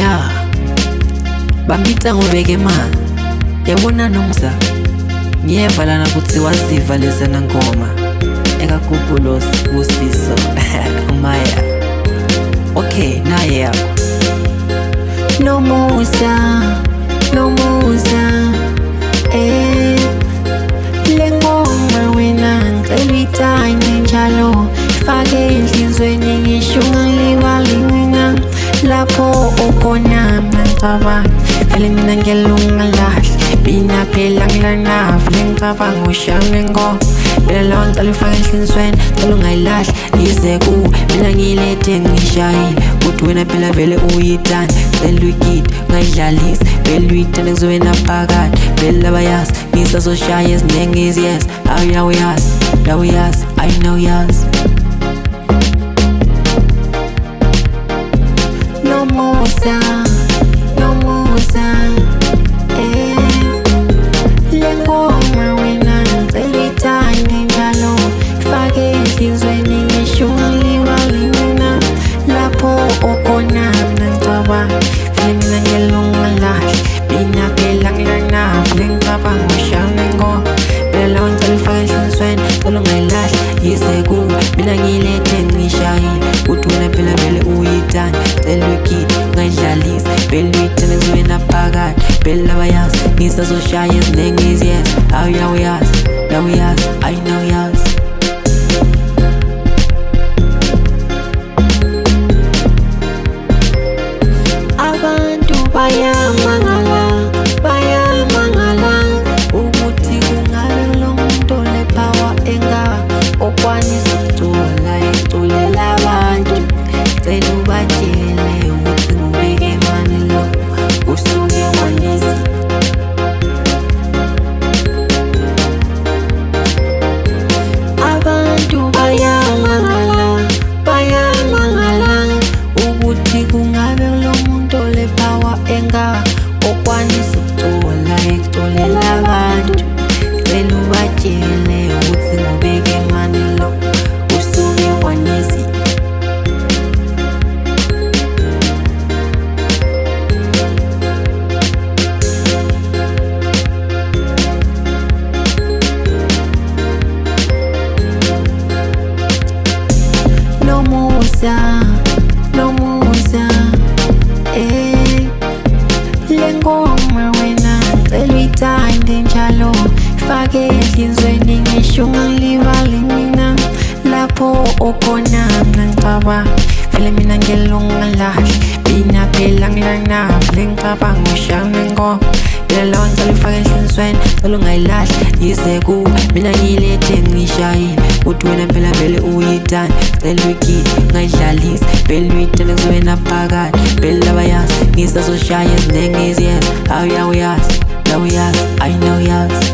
ya bambita ngobeke ma yabona nomsa ngiyeva lana kutsi waziva lesena ngoma ekagugulos usiso Maya. Okay, naye yakho Nomusa le ngoma wena ngicela uyithande njalo fake enhlizweni ngisho ungalibali mina lapho ukhona ngicabanga vele mina ngiyalungalahle mina phela ngilanavule ngicabanga ushame ngoma phela lawa ngicela ufake enhlizweni ngicela ungayilahli ngize ku mina ngiyilethe ngishayile kuthi wena phela vele uyithanda ngicela uyigide ungayidlalisi vele uyithanda ngizobe naphakathi vele abayazi ngisazoshaya ezinenge yes awuyazi lawuyazi I know yazi Nomusa le ngoma wena ngicela uyithande njalo fake enhlizweni ngisho ungalibali mina lapho ukhona ngicabanga vele mina ngiyalungalahle mina phela ngilanavule ngicabanga ushame ngoma phela lawa ngicela ufake enhlizweni ngicela ungayilahli yize ku mina ngiyilethe ngishayile kuthi wena phela vele uyithanda ngicela uyigide ungayidlalisi vele uyithanda ngizobe naphakathi vele abayazi ngisazoshaya ezinenge yes awuyazi lawuyazi I know yazi abantu bayamangala ukuthi kungabe lo muntu le-power okwanisa ukuculela abantu cela ubatshele ukuthi ngubeke mani lo usuke wanisi abantu bayamangala ukuthi kungabe lo muntu le-power okwanisa ukuculela abantu cela ubatshele ukuthi ngubeke mani lo usuke wanisi Nomusa le ngoma wena ngicela uyithande njalo fake enhlizweni ngisho ungalibali mina lapho ukhona ngicabanga vele mina ngiyalungalahle mina phela ngilanavule ngicabanga ushame ngoma phela lawa ngicela ufake enhlizweni ngicela ungayilahli yize ku mina ngiyilethe ngishayile kuthi wena phela vele uyithanda ngicela uyigide ungayidlalisi vele uyithanda ngizobe naphakathi vele abayazi ngisazoshaya ezinenge yes awuyazi lawuyazi I know yazi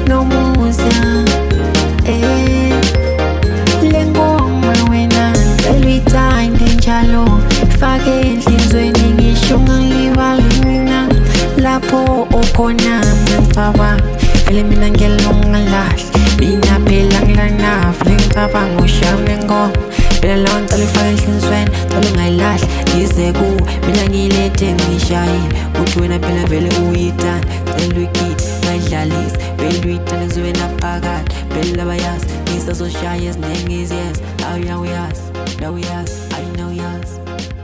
Nomusa le ngoma wena ngicela uyithande njalo fake enhlizweni ngisho ungalibali mina lapho ukhona ngicabanga vele mina ngiyalungalahle mina phela ngilanavule ngicabanga ushame ngoma phela lawa ngicela ufake enhlizweni ngicela ungayilahli yize ku mina ngiyilethe ngishayile kuthi wena phela vele uyithanda ngicela uyigide ungayidlalisi vele uyithanda ngizobe naphakathi vele abayazi ngisazoshaya ezinenge yes awuyazi lawuyazi I know yazi